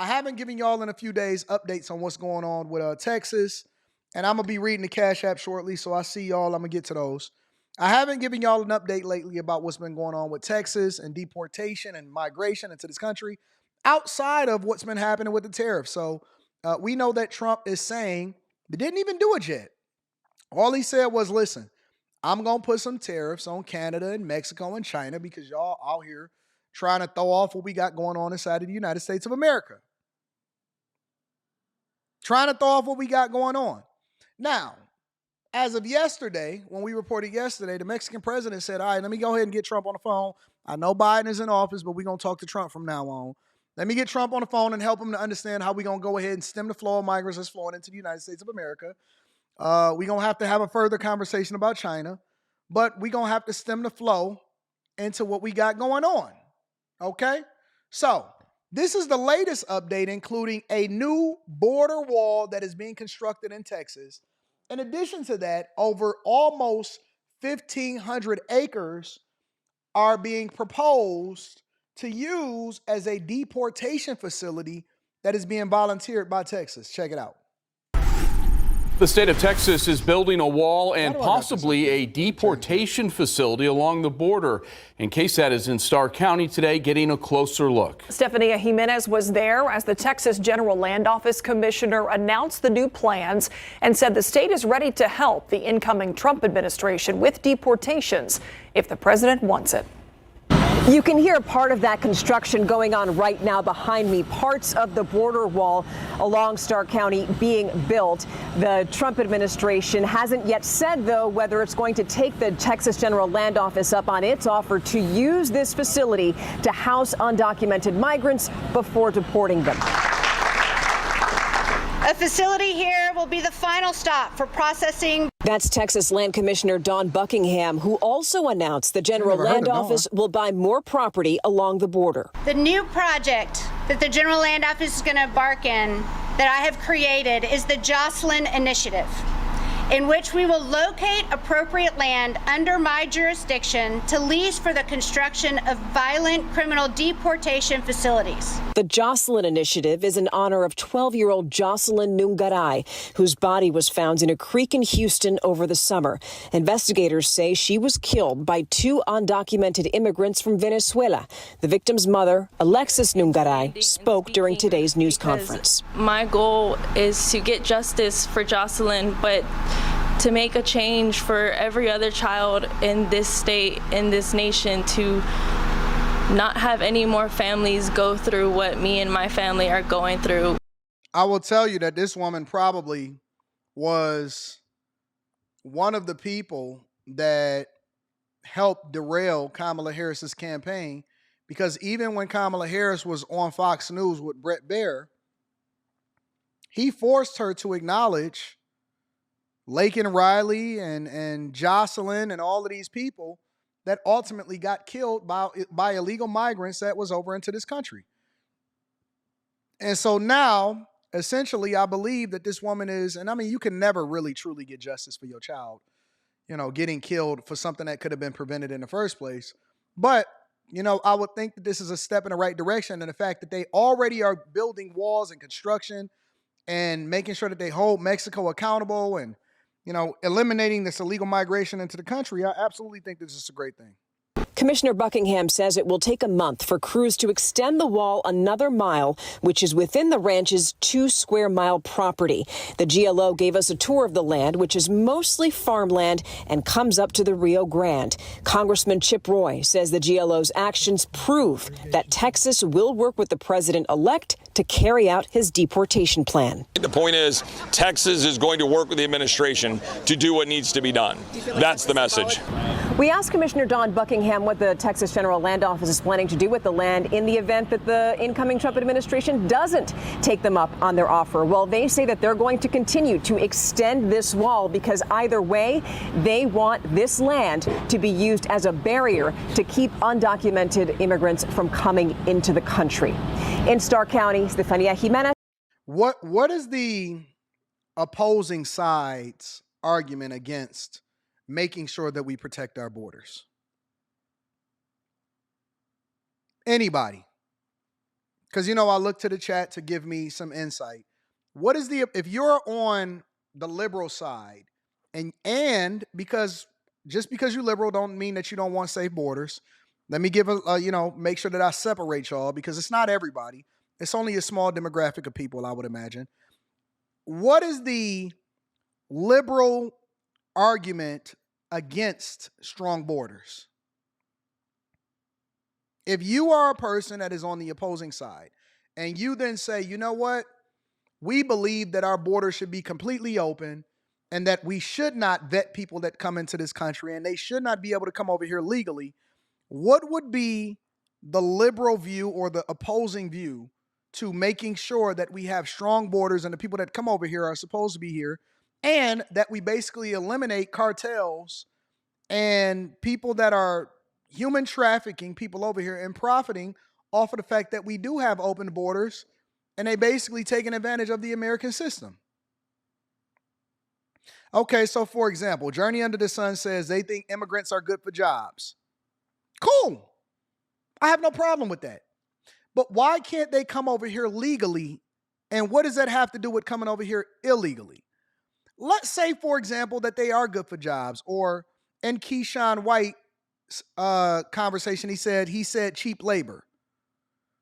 I haven't given y'all in a few days updates on what's going on with Texas, and I'm going to be reading the Cash App shortly, so I see y'all. I'm going to get to those. I haven't given y'all an update lately about what's been going on with Texas and deportation and migration into this country outside of what's been happening with the tariffs. So we know that Trump is saying they didn't even do it yet. All he said was, listen, I'm going to put some tariffs on Canada and Mexico and China because y'all out here trying to throw off what we got going on inside of the United States of America. Trying to throw off what we got going on. Now, as of yesterday, when we reported yesterday, the Mexican president said, all right, let me go ahead and get Trump on the phone. I know Biden is in office, but we're going to talk to Trump from now on. Let me get Trump on the phone and help him to understand how we're going to go ahead and stem the flow of migrants that's flowing into the United States of America. We're going to have a further conversation about China, but we're going to have to stem the flow into what we got going on. Okay? So this is the latest update, including a new border wall that is being constructed in Texas. In addition to that, over almost 1,500 acres are being proposed to use as a deportation facility that is being volunteered by Texas. Check it out. The state of Texas is building a wall and possibly a deportation facility along the border. And KSAT is in Starr County today getting a closer look. Stephania Jimenez was there as the Texas General Land Office Commissioner announced the new plans and said the state is ready to help the incoming Trump administration with deportations if the president wants it. You can hear part of that construction going on right now behind me. Parts of the border wall along Starr County being built. The Trump administration hasn't yet said, though, whether it's going to take the Texas General Land Office up on its offer to use this facility to house undocumented migrants before deporting them. A facility here will be the final stop for processing. That's Texas Land Commissioner Don Buckingham, who also announced the General Land Office will buy more property along the border. The new project that the General Land Office is going to embark in that I have created is the Jocelyn Initiative, in which we will locate appropriate land under my jurisdiction to lease for the construction of violent criminal deportation facilities. The Jocelyn Initiative is in honor of 12-year-old Jocelyn Nungaray, whose body was found in a creek in Houston over the summer. Investigators say she was killed by two undocumented immigrants from Venezuela. The victim's mother, Alexis Nungaray, spoke during today's news conference. My goal is to get justice for Jocelyn, but to make a change for every other child in this state, in this nation, to not have any more families go through what me and my family are going through. I will tell you that this woman probably was one of the people that helped derail Kamala Harris's campaign, because even when Kamala Harris was on Fox News with Bret Baier, he forced her to acknowledge Laken Riley and Jocelyn and all of these people that ultimately got killed by illegal migrants that was over into this country. And so now, essentially, I believe that this woman is, and I mean, you can never really truly get justice for your child, getting killed for something that could have been prevented in the first place. But, I would think that this is a step in the right direction. And the fact that they already are building walls and construction and making sure that they hold Mexico accountable and, eliminating this illegal migration into the country, I absolutely think this is a great thing. Commissioner Buckingham says it will take a month for crews to extend the wall another mile, which is within the ranch's 2-square-mile property. The GLO gave us a tour of the land, which is mostly farmland and comes up to the Rio Grande. Congressman Chip Roy says the GLO's actions prove that Texas will work with the president-elect to carry out his deportation plan. The point is, Texas is going to work with the administration to do what needs to be done. That's the message. We asked Commissioner Don Buckingham what the Texas General Land Office is planning to do with the land in the event that the incoming Trump administration doesn't take them up on their offer. Well, they say that they're going to continue to extend this wall because either way, they want this land to be used as a barrier to keep undocumented immigrants from coming into the country. In Starr County, Stephania Jimenez. What is the opposing side's argument against making sure that we protect our borders? Anybody? because I look to the chat to give me some insight. What is if you're on the liberal side, and because just because you're liberal don't mean that you don't want safe borders. Let me give make sure that I separate y'all, because it's not everybody. It's only a small demographic of people, I would imagine. What is the liberal argument against strong borders? If you are a person that is on the opposing side and you then say, you know what, we believe that our border should be completely open and that we should not vet people that come into this country and they should not be able to come over here legally, what would be the liberal view or the opposing view to making sure that we have strong borders and the people that come over here are supposed to be here, and that we basically eliminate cartels and people that are human trafficking people over here and profiting off of the fact that we do have open borders, and they basically taking advantage of the American system? Okay, so for example, Journey Under the Sun says they think immigrants are good for jobs. Cool. I have no problem with that. But why can't they come over here legally? And what does that have to do with coming over here illegally? Let's say, for example, that they are good for jobs, or in Keyshawn White's conversation, he said cheap labor.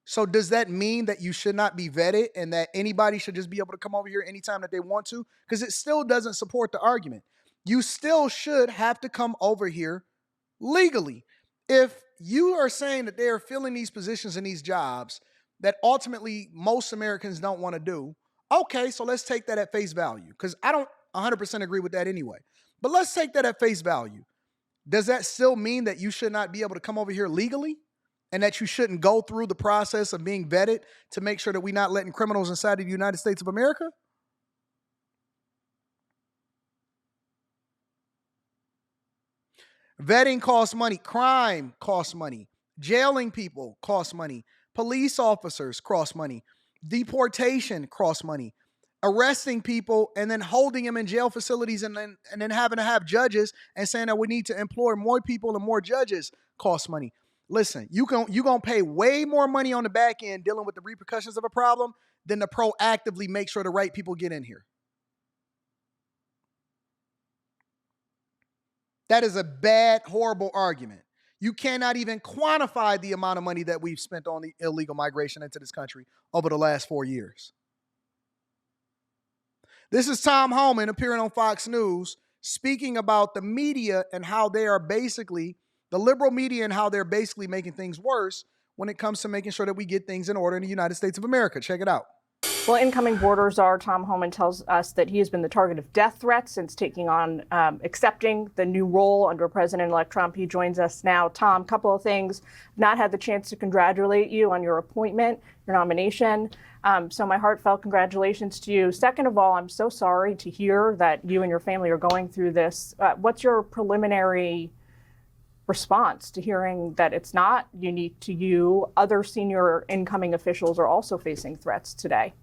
So does that mean that you should not be vetted and that anybody should just be able to come over here anytime that they want to? Because it still doesn't support the argument. You still should have to come over here legally. If you are saying that they are filling these positions and these jobs that ultimately most Americans don't want to do, okay, so let's take that at face value, because I don't 100% agree with that anyway. But let's take that at face value. Does that still mean that you should not be able to come over here legally, and that you shouldn't go through the process of being vetted to make sure that we're not letting criminals inside of the United States of America? Vetting costs money. Crime costs money. Jailing people costs money. Police officers cost money. Deportation costs money. Arresting people and then holding them in jail facilities and then having to have judges and saying that we need to employ more people and more judges costs money. Listen, you're going to pay way more money on the back end dealing with the repercussions of a problem than to proactively make sure the right people get in here. That is a bad, horrible argument. You cannot even quantify the amount of money that we've spent on the illegal migration into this country over the last 4 years. This is Tom Homan appearing on Fox News, speaking about the media and how they are basically, the liberal media, and how they're basically making things worse when it comes to making sure that we get things in order in the United States of America. Check it out. Well, incoming border czar Tom Homan tells us that he has been the target of death threats since taking on, accepting the new role under President-elect Trump. He joins us now. Tom, couple of things. Not had the chance to congratulate you on your appointment, your nomination. So my heartfelt congratulations to you. Second of all, I'm so sorry to hear that you and your family are going through this. What's your preliminary response to hearing that it's not unique to you? Other senior incoming officials are also facing threats today.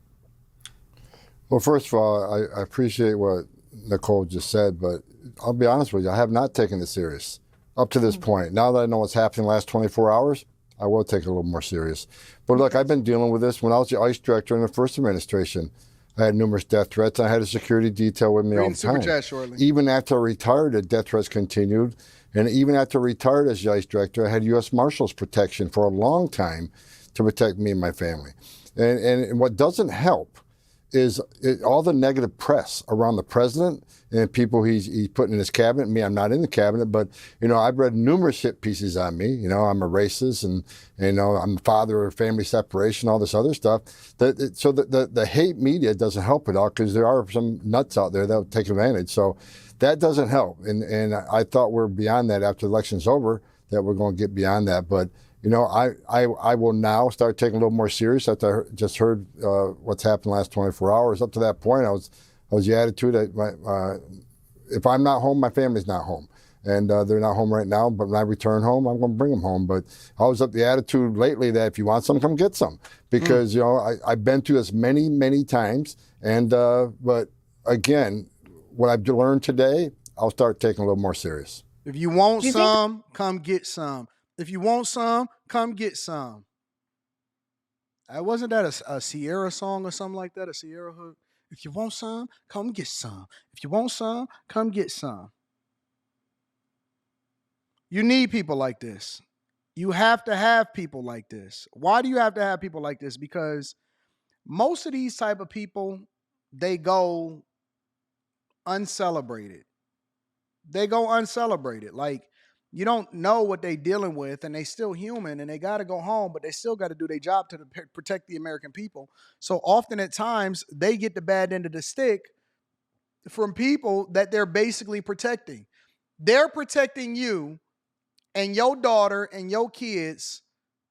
Well, first of all, I appreciate what Nicole just said, but I'll be honest with you, I have not taken it serious up to this point. Now that I know what's happening the last 24 hours, I will take it a little more serious. But look, I've been dealing with this. When I was the ICE director in the first administration, I had numerous death threats. I had a security detail with me all the time. Even after I retired, the death threats continued. And even after I retired as the ICE director, I had U.S. Marshals protection for a long time to protect me and my family. And what doesn't help is all the negative press around the president and people he's putting in his cabinet. Me, I'm not in the cabinet, but I've read numerous hit pieces on me. I'm a racist, and I'm the father of family separation, all this other stuff. So the hate media doesn't help at all, because there are some nuts out there that'll take advantage. So that doesn't help. And I thought we're beyond that after the election's over, that we're going to get beyond that. But I will now start taking a little more serious after I just heard what's happened the last 24 hours. Up to that point, I was the attitude that if I'm not home, my family's not home. And they're not home right now, but when I return home, I'm going to bring them home. But I was up the attitude lately that if you want some, come get some. Because, I've been through this many, many times. And but again, what I've learned today, I'll start taking a little more serious. If you want some, come get some. If you want some, come get some. Wasn't that a Sierra song or something like that? A Sierra hook? If you want some, come get some. If you want some, come get some. You need people like this. You have to have people like this. Why do you have to have people like this? Because most of these type of people, they go uncelebrated. They go uncelebrated. Like, you don't know what they dealing with, and they still human, and they got to go home, but they still got to do their job to protect the American people. So often at times they get the bad end of the stick from people that they're basically protecting. They're protecting you and your daughter and your kids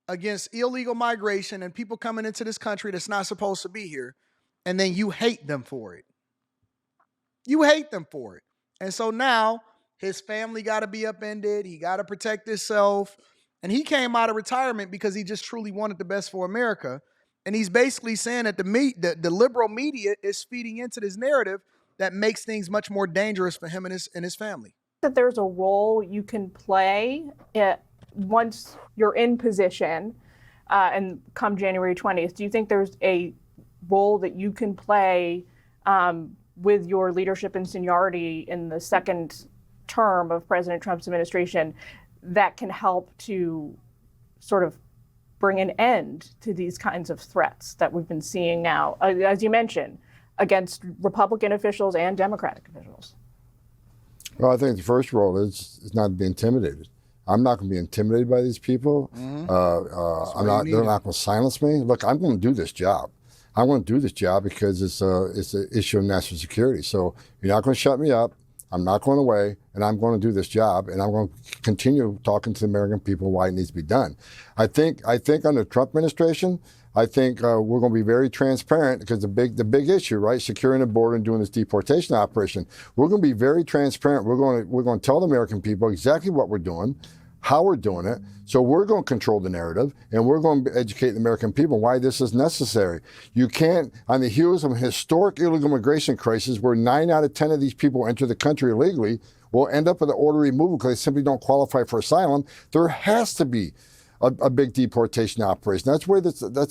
against illegal migration and people coming into this country that's not supposed to be here, and then you hate them for it. You hate them for it. And so now his family got to be upended. He got to protect himself. And he came out of retirement because he just truly wanted the best for America. And he's basically saying that the liberal media is feeding into this narrative that makes things much more dangerous for him and his family. That there's a role you can play once you're in position and come January 20th. Do you think there's a role that you can play with your leadership and seniority in the second term of President Trump's administration that can help to sort of bring an end to these kinds of threats that we've been seeing now, as you mentioned, against Republican officials and Democratic officials? Well, I think the first role is not to be intimidated. I'm not going to be intimidated by these people. Mm-hmm. They're not going to silence me. Look, I'm going to do this job. I'm going to do this job because it's an issue of national security. So you're not going to shut me up. I'm not going away, and I'm going to do this job, and I'm going to continue talking to the American people why it needs to be done. I think under the Trump administration, I think we're going to be very transparent because the big issue, right, securing the border and doing this deportation operation. We're going to be very transparent. We're going to tell the American people exactly what we're doing, how we're doing it. So we're going to control the narrative, and we're going to educate the American people why this is necessary. You can't, on the heels of a historic illegal immigration crisis where 9 out of 10 of these people enter the country illegally will end up with an order removal because they simply don't qualify for asylum. There has to be a big deportation operation. That's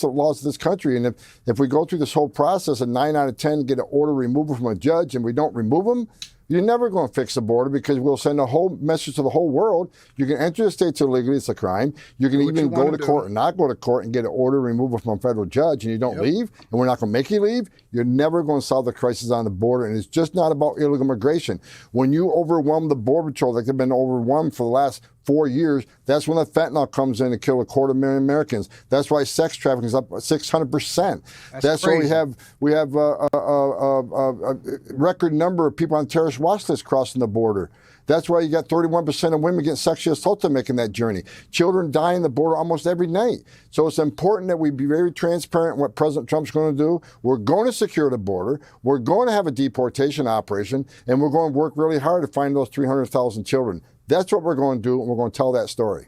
the laws of this country. And if we go through this whole process and 9 out of 10 get an order removal from a judge and we don't remove them, you're never going to fix the border because we'll send a whole message to the whole world. You can enter the states illegally, it's a crime. You can even go to court and not go to court and get an order removal from a federal judge and you don't leave, and we're not going to make you leave. You're never going to solve the crisis on the border, and it's just not about illegal immigration. When you overwhelm the Border Patrol like they've been overwhelmed for the last 4 years, that's when the fentanyl comes in to kill 250,000 Americans. That's why sex trafficking is up 600%. That's why we have a record number of people on terrorist watch lists crossing the border. That's why you got 31% of women getting sexually assaulted making that journey. Children die in the border almost every night. So it's important that we be very transparent in what President Trump's going to do. We're going to secure the border. We're going to have a deportation operation, and we're going to work really hard to find those 300,000 children. That's what we're going to do, and we're going to tell that story.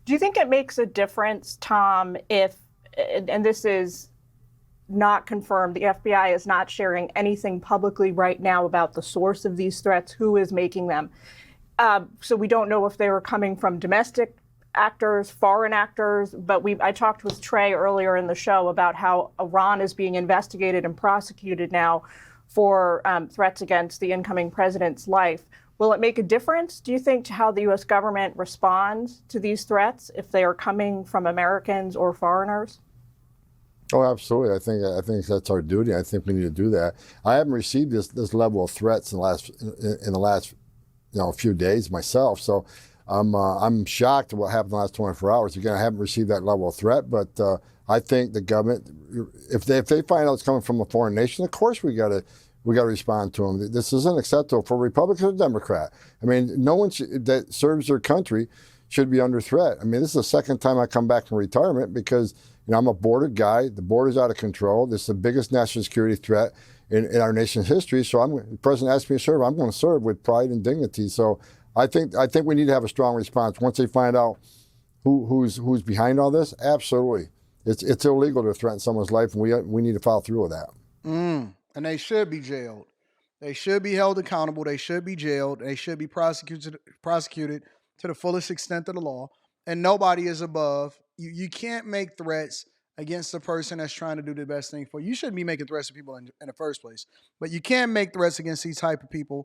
Do you think it makes a difference, Tom, if, and this is not confirmed, the FBI is not sharing anything publicly right now about the source of these threats, who is making them? So we don't know if they were coming from domestic actors, foreign actors, but I talked with Trey earlier in the show about how Iran is being investigated and prosecuted now for threats against the incoming president's life. Will it make a difference, do you think, to how the U.S. government responds to these threats if they are coming from Americans or foreigners? Oh, absolutely. I think that's our duty. I think we need to do that. I haven't received this level of threats in the last few days myself. So I'm shocked at what happened in the last 24 hours. Again, I haven't received that level of threat, but I think the government, if they find out it's coming from a foreign nation, of course we got to respond to them. This isn't acceptable for Republican or Democrat. I mean, no one that serves their country should be under threat. I mean, this is the second time I come back from retirement because I'm a border guy. The border's out of control. This is the biggest national security threat in our nation's history. So the president asked me to serve. I'm going to serve with pride and dignity. So I think we need to have a strong response once they find out who's behind all this. Absolutely, it's illegal to threaten someone's life, and we need to follow through with that. And they should be jailed. They should be held accountable. They should be jailed. They should be prosecuted to the fullest extent of the law. And nobody is above. You can't make threats against the person that's trying to do the best thing for you. You shouldn't be making threats to people in the first place. But you can make threats against these type of people